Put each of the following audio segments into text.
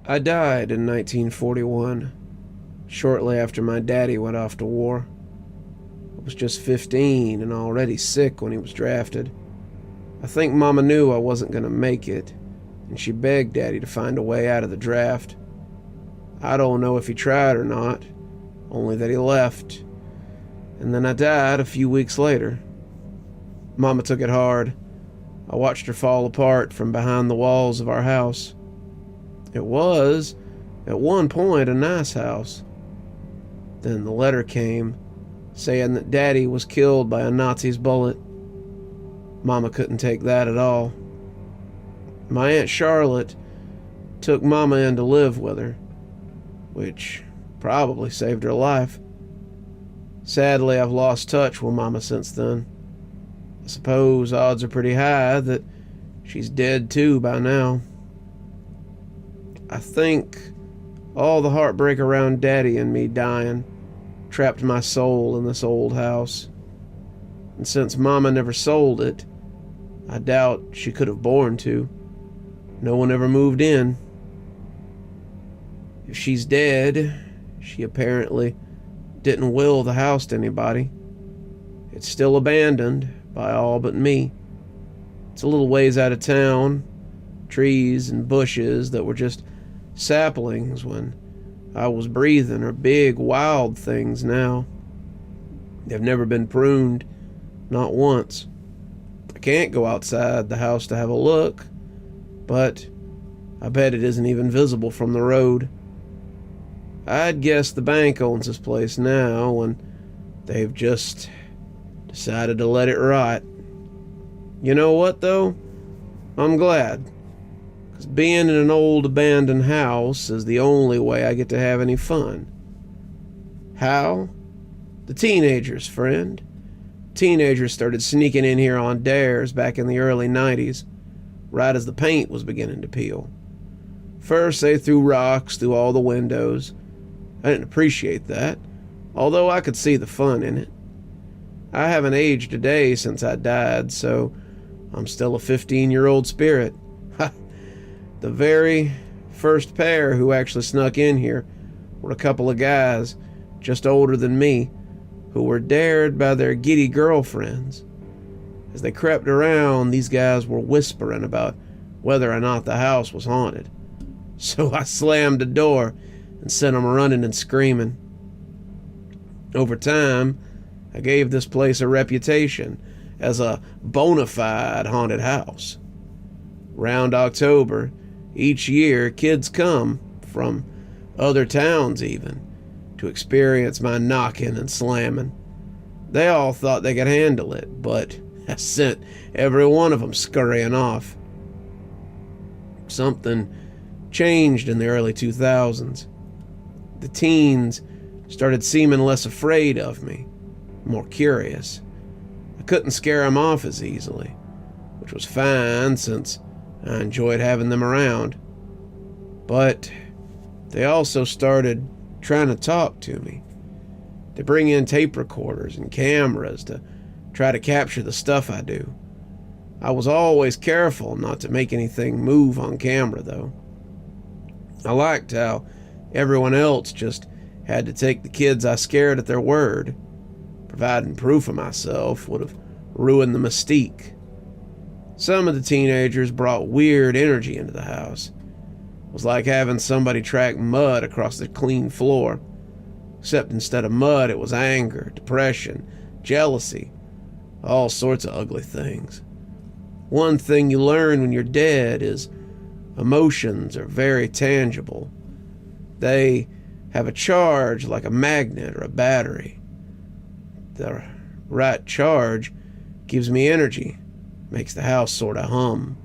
I died in 1941, shortly after my daddy went off to war. I was just 15 and already sick when he was drafted. I think Mama knew I wasn't going to make it, and she begged Daddy to find a way out of the draft. I don't know if he tried or not, only that he left, and then I died a few weeks later. Mama took it hard. I watched her fall apart from behind the walls of our house. It was, at one point, a nice house. Then the letter came, saying that Daddy was killed by a Nazi's bullet. Mama couldn't take that at all. My Aunt Charlotte took Mama in to live with her, which probably saved her life. Sadly, I've lost touch with Mama since then. I suppose odds are pretty high that she's dead too by now. I think all the heartbreak around Daddy and me dying trapped my soul in this old house. And since Mama never sold it, I doubt she could have borne to. No one ever moved in. If she's dead, she apparently didn't will the house to anybody. It's still abandoned by all but me. It's a little ways out of town, trees and bushes that were just saplings when I was breathing are big, wild things now. They've never been pruned, not once. I can't go outside the house to have a look, but I bet it isn't even visible from the road. I'd guess the bank owns this place now, and they've just decided to let it rot. You know what, though? I'm glad. Because being in an old abandoned house is the only way I get to have any fun. How? The teenagers, friend. Teenagers started sneaking in here on dares back in the early 90s, right as the paint was beginning to peel. First, they threw rocks through all the windows. I didn't appreciate that, although I could see the fun in it. I haven't aged a day since I died, so I'm still a 15-year-old spirit. The very first pair who actually snuck in here were a couple of guys just older than me who were dared by their giddy girlfriends. As they crept around, these guys were whispering about whether or not the house was haunted. So I slammed the door and sent them running and screaming. Over time, I gave this place a reputation as a bona fide haunted house. Round October, each year, kids come from other towns even to experience my knocking and slamming. They all thought they could handle it, but I sent every one of them scurrying off. Something changed in the early 2000s. The teens started seeming less afraid of me, more curious. I couldn't scare them off as easily, which was fine since I enjoyed having them around. But they also started trying to talk to me. They bring in tape recorders and cameras to try to capture the stuff I do. I was always careful not to make anything move on camera, though. I liked how everyone else just had to take the kids I scared at their word. Providing proof of myself would have ruined the mystique. Some of the teenagers brought weird energy into the house. It was like having somebody track mud across the clean floor. Except instead of mud, it was anger, depression, jealousy, all sorts of ugly things. One thing you learn when you're dead is emotions are very tangible. They have a charge like a magnet or a battery. The right charge gives me energy, makes the house sort of hum.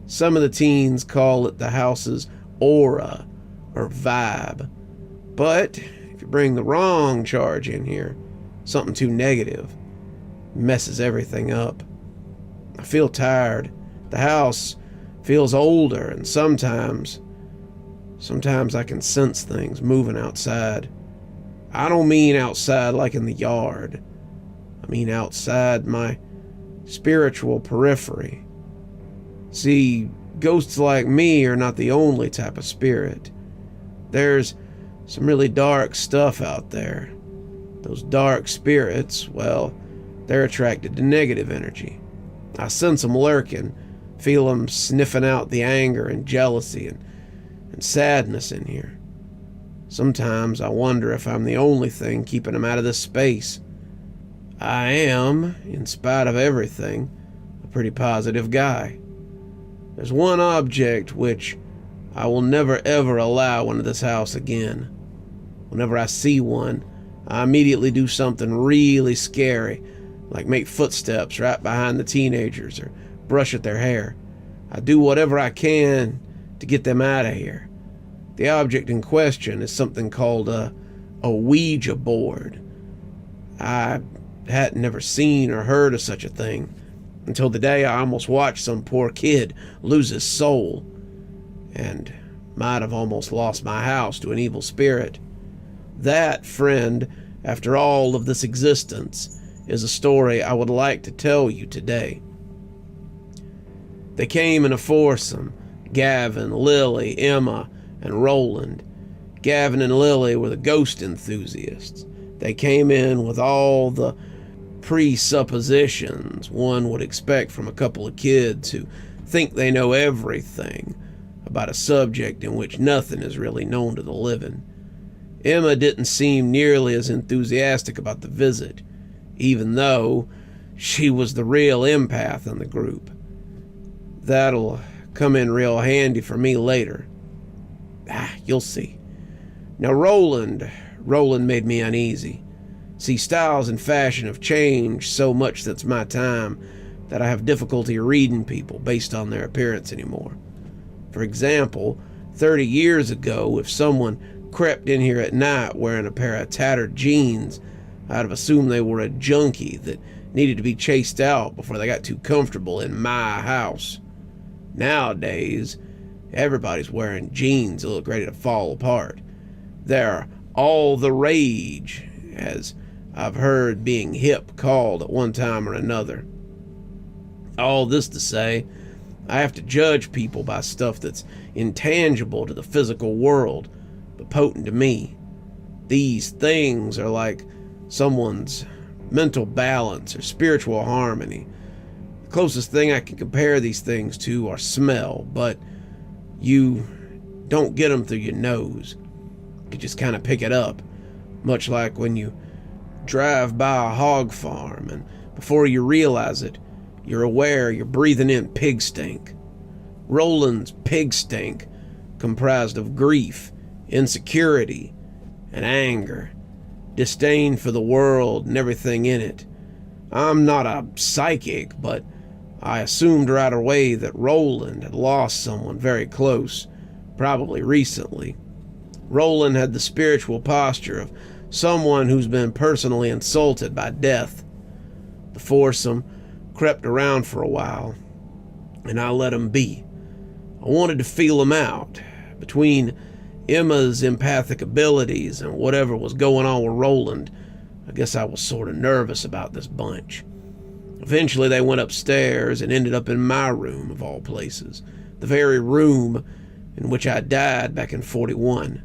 Some of the teens call it the house's aura or vibe. But if you bring the wrong charge in here, something too negative, messes everything up. I feel tired. The house feels older, and sometimes I can sense things moving outside. I don't mean outside like in the yard. I mean outside my spiritual periphery. See, ghosts like me are not the only type of spirit. There's some really dark stuff out there. Those dark spirits, well, they're attracted to negative energy. I sense them lurking, feel them sniffing out the anger and jealousy and sadness in here. Sometimes I wonder if I'm the only thing keeping them out of this space. I am, in spite of everything, a pretty positive guy. There's one object which I will never ever allow into this house again. Whenever I see one, I immediately do something really scary, like make footsteps right behind the teenagers or brush at their hair. I do whatever I can to get them out of here. The object in question is something called a Ouija board. I hadn't never seen or heard of such a thing until the day I almost watched some poor kid lose his soul, and might have almost lost my house to an evil spirit. That, friend, after all of this existence, is a story I would like to tell you today. They came in a foursome: Gavin, Lily, Emma, and Roland. Gavin and Lily were the ghost enthusiasts. They came in with all the presuppositions one would expect from a couple of kids who think they know everything about a subject in which nothing is really known to the living. Emma didn't seem nearly as enthusiastic about the visit, even though she was the real empath in the group. That'll come in real handy for me later. You'll see. Now Roland made me uneasy. See, styles and fashion have changed so much since my time that I have difficulty reading people based on their appearance anymore. For example, 30 years ago, if someone crept in here at night wearing a pair of tattered jeans, I'd have assumed they were a junkie that needed to be chased out before they got too comfortable in my house. Nowadays, everybody's wearing jeans that look ready to fall apart. They're all the rage, as I've heard being hip called at one time or another. All this to say, I have to judge people by stuff that's intangible to the physical world, but potent to me. These things are like someone's mental balance or spiritual harmony. The closest thing I can compare these things to are smell, but you don't get them through your nose. You just kind of pick it up, much like when you drive by a hog farm and before you realize it, you're aware you're breathing in pig stink. Roland's pig stink comprised of grief, insecurity, and anger, disdain for the world and everything in it. I'm not a psychic, but I assumed right away that Roland had lost someone very close, probably recently. Roland had the spiritual posture of someone who's been personally insulted by death. The foursome crept around for a while, and I let them be. I wanted to feel them out. Between Emma's empathic abilities and whatever was going on with Roland, I guess I was sort of nervous about this bunch. Eventually they went upstairs and ended up in my room, of all places, the very room in which I died back in 41.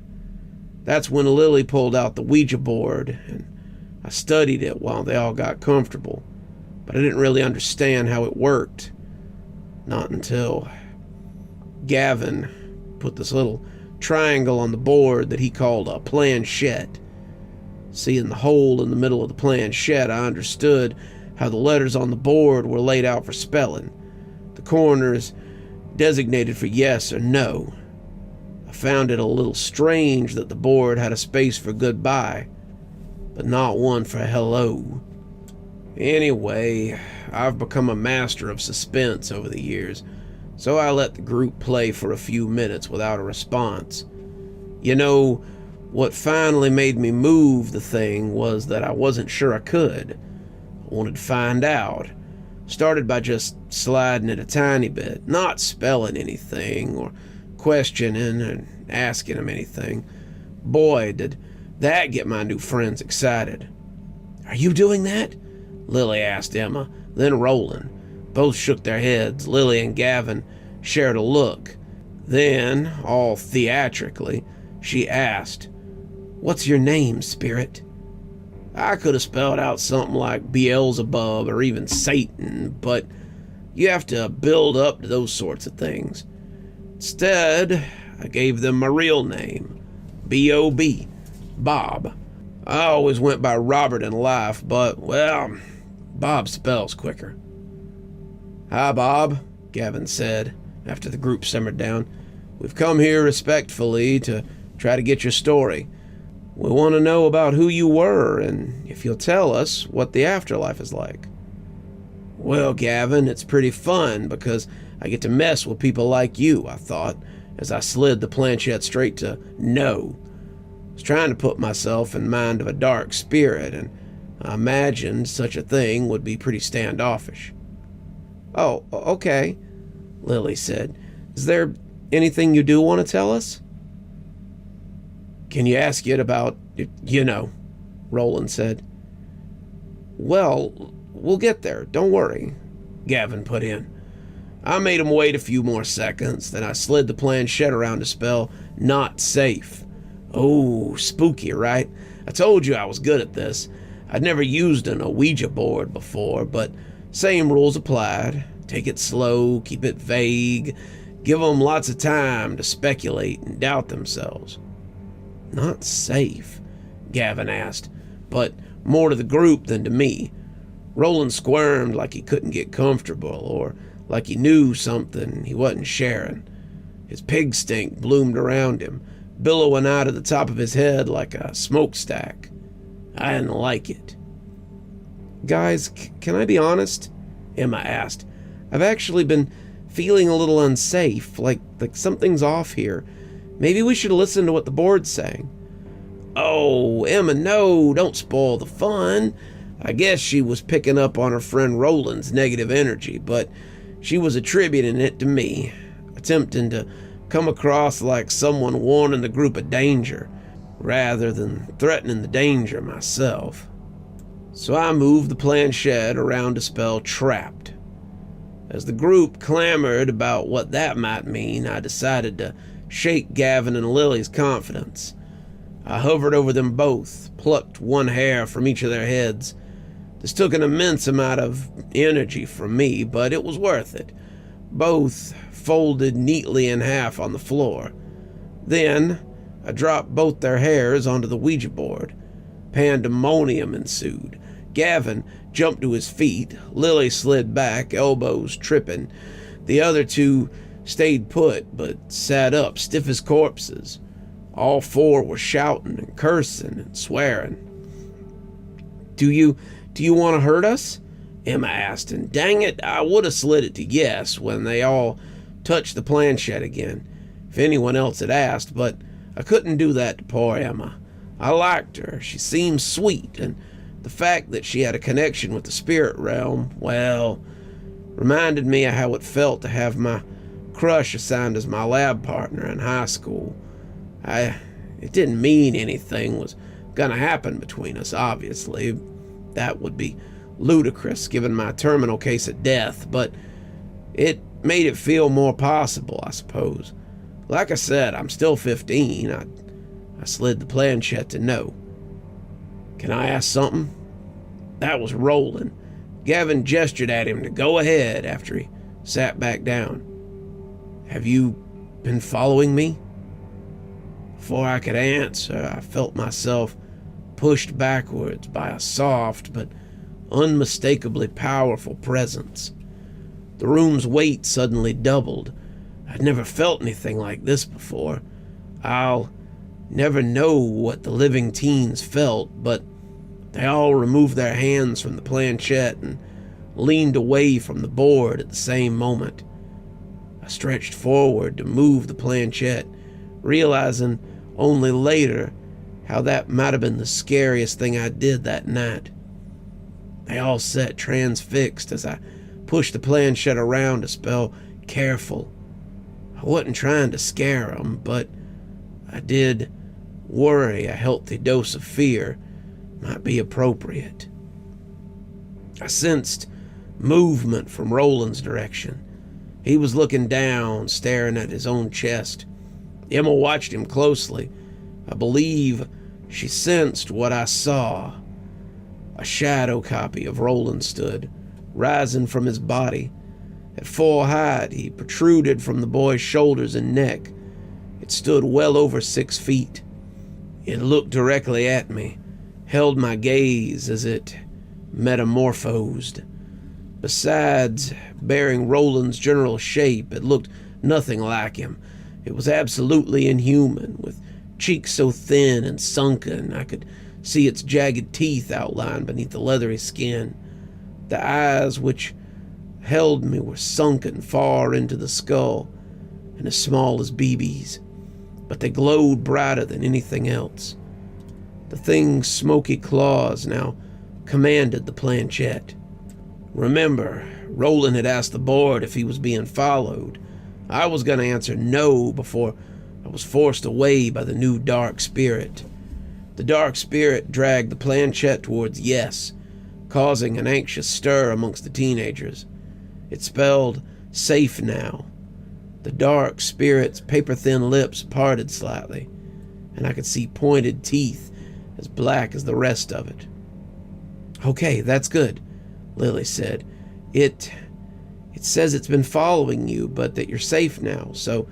That's when Lily pulled out the Ouija board, and I studied it while they all got comfortable, but I didn't really understand how it worked. Not until Gavin put this little triangle on the board that he called a planchette. Seeing the hole in the middle of the planchette, I understood how the letters on the board were laid out for spelling. The corners designated for yes or no. I found it a little strange that the board had a space for goodbye, but not one for hello. Anyway, I've become a master of suspense over the years, so I let the group play for a few minutes without a response. You know, what finally made me move the thing was that I wasn't sure I could. I wanted to find out. Started by just sliding it a tiny bit, not spelling anything or questioning and asking them anything. Boy, did that get my new friends excited. "Are you doing that?" Lily asked Emma, then Roland. Both shook their heads. Lily and Gavin shared a look. Then, all theatrically, she asked, "What's your name, spirit?" I could have spelled out something like Beelzebub or even Satan, but you have to build up to those sorts of things. Instead, I gave them my real name, B.O.B., Bob. I always went by Robert in life, but, well, Bob spells quicker. "Hi, Bob," Gavin said, after the group simmered down. "We've come here respectfully to try to get your story. We want to know about who you were, and if you'll tell us what the afterlife is like." "Well, Gavin, it's pretty fun because I get to mess with people like you," I thought, as I slid the planchette straight to no. I was trying to put myself in mind of a dark spirit, and I imagined such a thing would be pretty standoffish. "Oh, okay," Lily said. "Is there anything you do want to tell us?" "Can you ask it about, Roland said. "Well, we'll get there, don't worry," Gavin put in. I made him wait a few more seconds, then I slid the planchette around to spell "not safe." Oh, spooky, right? I told you I was good at this. I'd never used an Ouija board before, but same rules applied. Take it slow, keep it vague, give them lots of time to speculate and doubt themselves. "Not safe?" Gavin asked, but more to the group than to me. Roland squirmed like he couldn't get comfortable, or like he knew something he wasn't sharing. His pig stink bloomed around him, billowing out of the top of his head like a smokestack. I didn't like it. "Guys, can I be honest?" Emma asked. "I've actually been feeling a little unsafe, like something's off here. Maybe we should listen to what the board's saying." "Oh, Emma, no, don't spoil the fun." I guess she was picking up on her friend Roland's negative energy, but she was attributing it to me, attempting to come across like someone warning the group of danger, rather than threatening the danger myself. So I moved the planchette around to spell trapped. As the group clamored about what that might mean, I decided to shake Gavin and Lily's confidence. I hovered over them both, plucked one hair from each of their heads. This took an immense amount of energy from me, but it was worth it. Both folded neatly in half on the floor. Then I dropped both their hairs onto the Ouija board. Pandemonium ensued. Gavin jumped to his feet. Lily slid back, elbows tripping. The other two stayed put, but sat up, stiff as corpses. All four were shouting and cursing and swearing. Do you want to hurt us?" Emma asked, and dang it, I would have slid it to yes when they all touched the planchette again, if anyone else had asked, but I couldn't do that to poor Emma. I liked her, she seemed sweet, and the fact that she had a connection with the spirit realm, well, reminded me of how it felt to have my crush assigned as my lab partner in high school. It didn't mean anything was gonna happen between us, obviously. That would be ludicrous given my terminal case of death, but it made it feel more possible, I suppose. Like I said, I'm still 15. I slid the planchette to no. "Can I ask something?" That was Roland. Gavin gestured at him to go ahead after he sat back down. "Have you been following me?" Before I could answer, I felt myself pushed backwards by a soft but unmistakably powerful presence. The room's weight suddenly doubled. I'd never felt anything like this before. I'll never know what the living teens felt, but they all removed their hands from the planchette and leaned away from the board at the same moment. I stretched forward to move the planchette, realizing only later how that might have been the scariest thing I did that night. They all sat transfixed as I pushed the planchette around to spell careful. I wasn't trying to scare them, but I did worry a healthy dose of fear might be appropriate. I sensed movement from Roland's direction. He was looking down, staring at his own chest. Emma watched him closely. I believe she sensed what I saw. A shadow copy of Roland stood, rising from his body. At full height, he protruded from the boy's shoulders and neck. It stood well over 6 feet. It looked directly at me, held my gaze as it metamorphosed. Besides bearing Roland's general shape, it looked nothing like him. It was absolutely inhuman, with cheeks so thin and sunken I could see its jagged teeth outlined beneath the leathery skin. The eyes which held me were sunken far into the skull and as small as BBs, but they glowed brighter than anything else. The thing's smoky claws now commanded the planchette. Remember, Roland had asked the board if he was being followed. I was going to answer no before I was forced away by the new dark spirit. The dark spirit dragged the planchette towards yes, causing an anxious stir amongst the teenagers. It spelled safe now. The dark spirit's paper-thin lips parted slightly, and I could see pointed teeth as black as the rest of it. "Okay, that's good," Lily said. It says it's been following you, but that you're safe now, so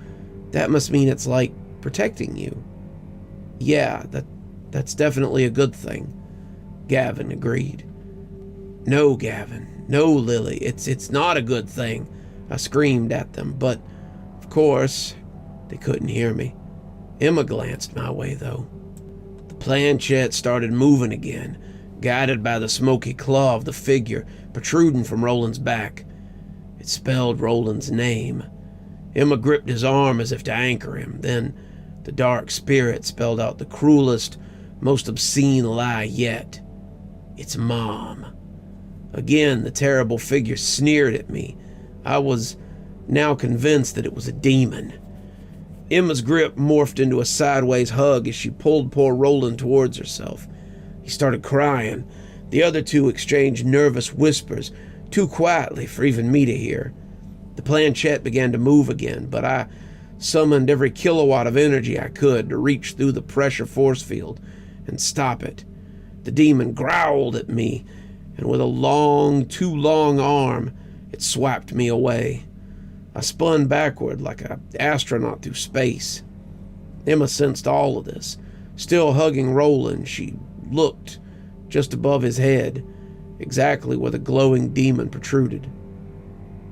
that must mean it's like protecting you." "Yeah, that's definitely a good thing," Gavin agreed. "No, Gavin. No, Lily. It's not a good thing," I screamed at them, but of course they couldn't hear me. Emma glanced my way, though. The planchette started moving again, guided by the smoky claw of the figure protruding from Roland's back. It spelled Roland's name. Emma gripped his arm as if to anchor him. Then the dark spirit spelled out the cruelest, most obscene lie yet. "It's Mom." Again, the terrible figure sneered at me. I was now convinced that it was a demon. Emma's grip morphed into a sideways hug as she pulled poor Roland towards herself. He started crying. The other two exchanged nervous whispers, too quietly for even me to hear. The planchette began to move again, but I summoned every kilowatt of energy I could to reach through the pressure force field and stop it. The demon growled at me, and with a too long arm, it swiped me away. I spun backward like an astronaut through space. Emma sensed all of this. Still hugging Roland, she looked just above his head, exactly where the glowing demon protruded.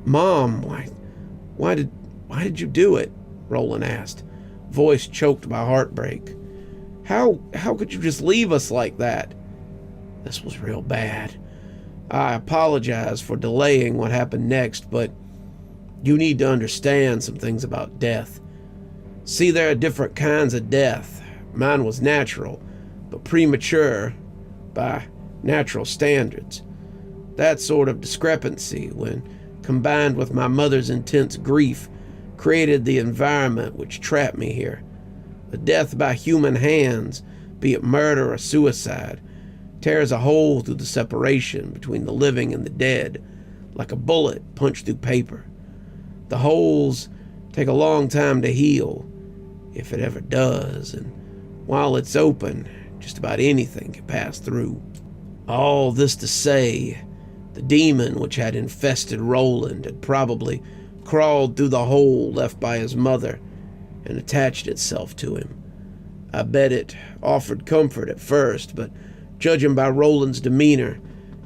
"Mom, why did you do it?" Roland asked, voice choked by heartbreak. How could you just leave us like that?" This was real bad. I apologize for delaying what happened next, but you need to understand some things about death. See, there are different kinds of death. Mine was natural, but premature by natural standards. That sort of discrepancy, when combined with my mother's intense grief, created the environment which trapped me here. A death by human hands, be it murder or suicide, tears a hole through the separation between the living and the dead, like a bullet punched through paper. The holes take a long time to heal, if it ever does, and while it's open, just about anything can pass through. All this to say, the demon which had infested Roland had probably crawled through the hole left by his mother and attached itself to him. I bet it offered comfort at first, but judging by Roland's demeanor,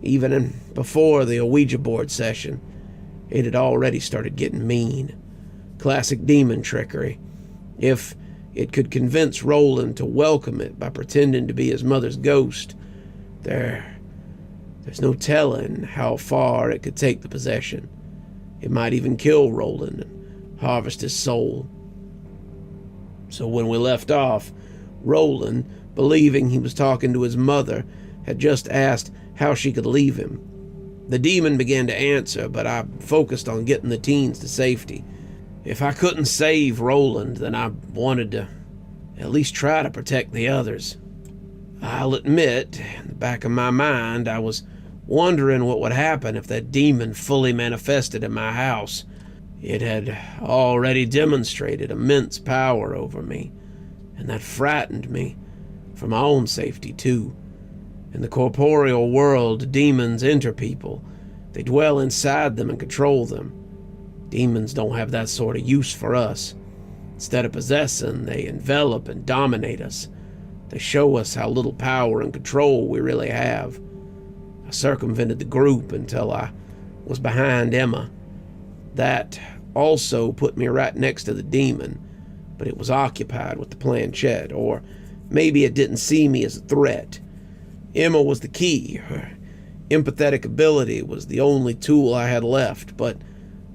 even before the Ouija board session, it had already started getting mean. Classic demon trickery. If it could convince Roland to welcome it by pretending to be his mother's ghost, there's no telling how far it could take the possession. It might even kill Roland and harvest his soul. So when we left off, Roland, believing he was talking to his mother, had just asked how she could leave him. The demon began to answer, but I focused on getting the teens to safety. If I couldn't save Roland, then I wanted to at least try to protect the others. I'll admit, in the back of my mind, I was wondering what would happen if that demon fully manifested in my house. It had already demonstrated immense power over me, and that frightened me, for my own safety too. In the corporeal world, demons enter people. They dwell inside them and control them. Demons don't have that sort of use for us. Instead of possessing, they envelop and dominate us. They show us how little power and control we really have. I circumvented the group until I was behind Emma. That also put me right next to the demon, but it was occupied with the planchette, or maybe it didn't see me as a threat. Emma was the key. Her empathetic ability was the only tool I had left, but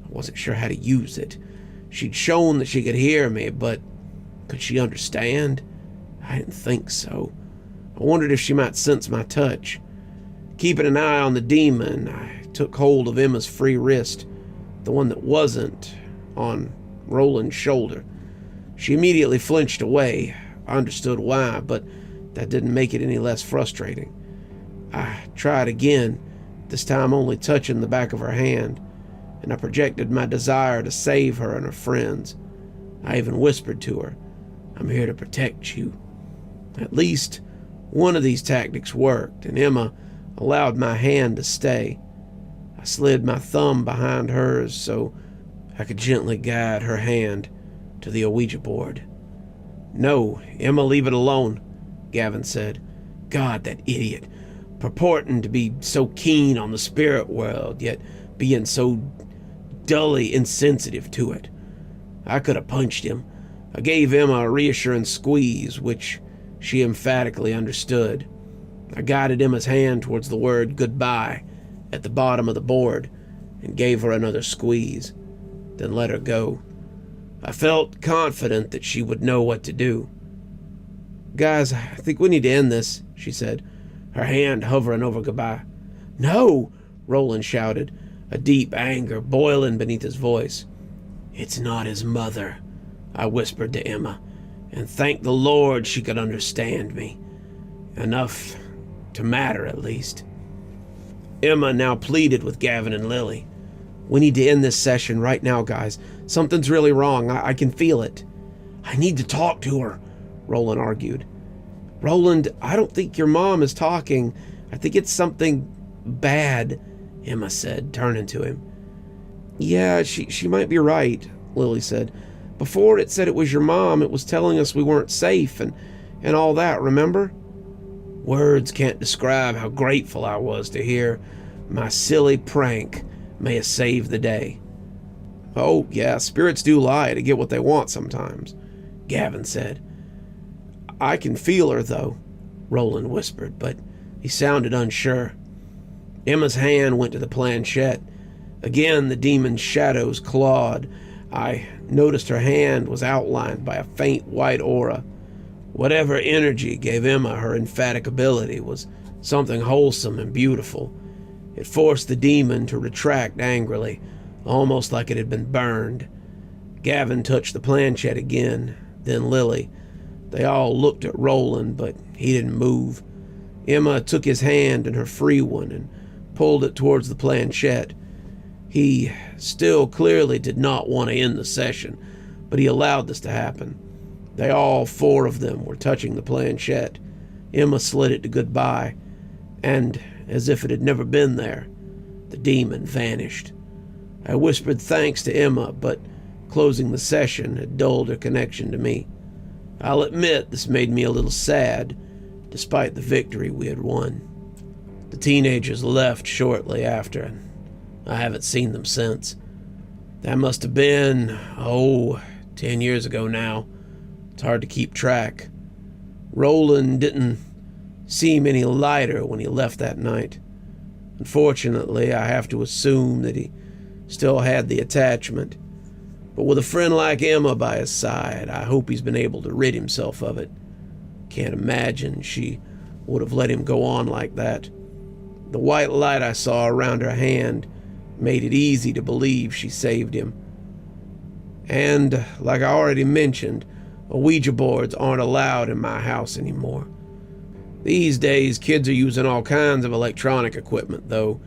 I wasn't sure how to use it. She'd shown that she could hear me, but could she understand? I didn't think so. I wondered if she might sense my touch. Keeping an eye on the demon, I took hold of Emma's free wrist, the one that wasn't on Roland's shoulder. She immediately flinched away. I understood why, but that didn't make it any less frustrating. I tried again, this time only touching the back of her hand, and I projected my desire to save her and her friends. I even whispered to her, "I'm here to protect you." At least one of these tactics worked, and Emma allowed my hand to stay. I slid my thumb behind hers so I could gently guide her hand to the Ouija board. "No, Emma, leave it alone," Gavin said. "God, that idiot. Purporting to be so keen on the spirit world, yet being so dully insensitive to it." I could have punched him. I gave Emma a reassuring squeeze, which she emphatically understood. I guided Emma's hand towards the word goodbye at the bottom of the board and gave her another squeeze, then let her go. I felt confident that she would know what to do. "Guys, I think we need to end this," she said, her hand hovering over goodbye. "No!" Roland shouted, a deep anger boiling beneath his voice. "It's not his mother," I whispered to Emma, and thank the Lord she could understand me. Enough to matter, at least. Emma now pleaded with Gavin and Lily. "We need to end this session right now, guys. Something's really wrong. I can feel it." "I need to talk to her," Roland argued. "Roland, I don't think your mom is talking. I think it's something bad," Emma said, turning to him. "Yeah, she might be right," Lily said. "Before it said it was your mom, it was telling us we weren't safe and all that, remember?" Words can't describe how grateful I was to hear my silly prank may have saved the day. "Oh, yeah, spirits do lie to get what they want sometimes," Gavin said. "I can feel her, though," Roland whispered, but he sounded unsure. Emma's hand went to the planchette. Again, the demon's shadows clawed. I noticed her hand was outlined by a faint white aura. Whatever energy gave Emma her emphatic ability was something wholesome and beautiful. It forced the demon to retract angrily, almost like it had been burned. Gavin touched the planchette again, then Lily. They all looked at Roland, but he didn't move. Emma took his hand in her free one and pulled it towards the planchette. He still clearly did not want to end the session, but he allowed this to happen. They all four of them were touching the planchette. Emma slid it to goodbye, and, as if it had never been there, the demon vanished. I whispered thanks to Emma, but closing the session had dulled her connection to me. I'll admit this made me a little sad, despite the victory we had won. The teenagers left shortly after, and I haven't seen them since. That must have been, 10 years ago now. It's hard to keep track. Roland didn't seem any lighter when he left that night. Unfortunately, I have to assume that he still had the attachment. But with a friend like Emma by his side, I hope he's been able to rid himself of it. Can't imagine she would have let him go on like that. The white light I saw around her hand made it easy to believe she saved him. And, like I already mentioned, Ouija boards aren't allowed in my house anymore. These days, kids are using all kinds of electronic equipment, though,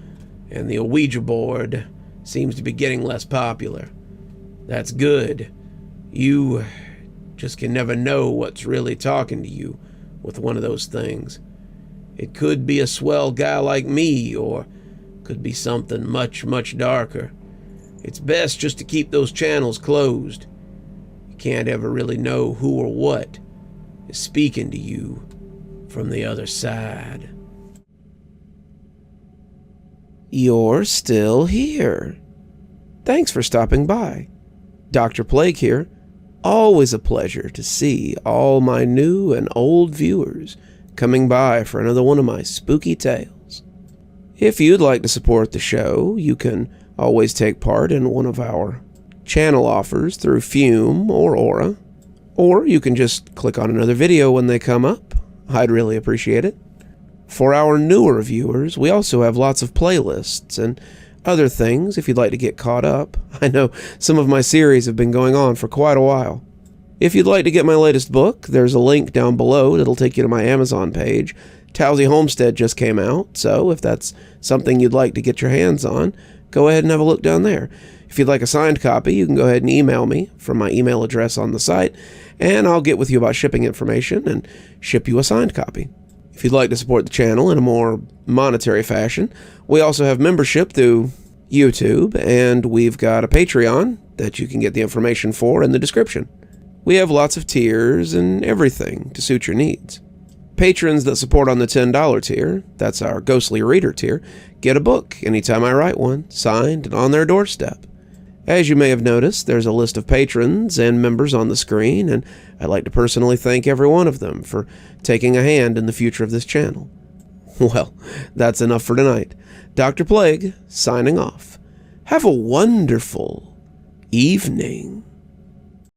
and the Ouija board seems to be getting less popular. That's good. You just can never know what's really talking to you with one of those things. It could be a swell guy like me, or could be something much, much darker. It's best just to keep those channels closed. You can't ever really know who or what is speaking to you from the other side. You're still here. Thanks for stopping by. Dr. Plague here. Always a pleasure to see all my new and old viewers coming by for another one of my spooky tales. If you'd like to support the show, you can always take part in one of our channel offers through Fume or Aura, or you can just click on another video when they come up. I'd really appreciate it. For our newer viewers, we also have lots of playlists and other things if you'd like to get caught up. I know some of my series have been going on for quite a while. If you'd like to get my latest book, there's a link down below that'll take you to my Amazon page. Towesey Homestead just came out, so if that's something you'd like to get your hands on, go ahead and have a look down there. If you'd like a signed copy, you can go ahead and email me from my email address on the site, and I'll get with you about shipping information and ship you a signed copy. If you'd like to support the channel in a more monetary fashion, we also have membership through YouTube, and we've got a Patreon that you can get the information for in the description. We have lots of tiers and everything to suit your needs. Patrons that support on the $10 tier, that's our Ghostly Reader tier, get a book anytime I write one, signed and on their doorstep. As you may have noticed, there's a list of patrons and members on the screen, and I'd like to personally thank every one of them for taking a hand in the future of this channel. Well, that's enough for tonight. Dr. Plague, signing off. Have a wonderful evening.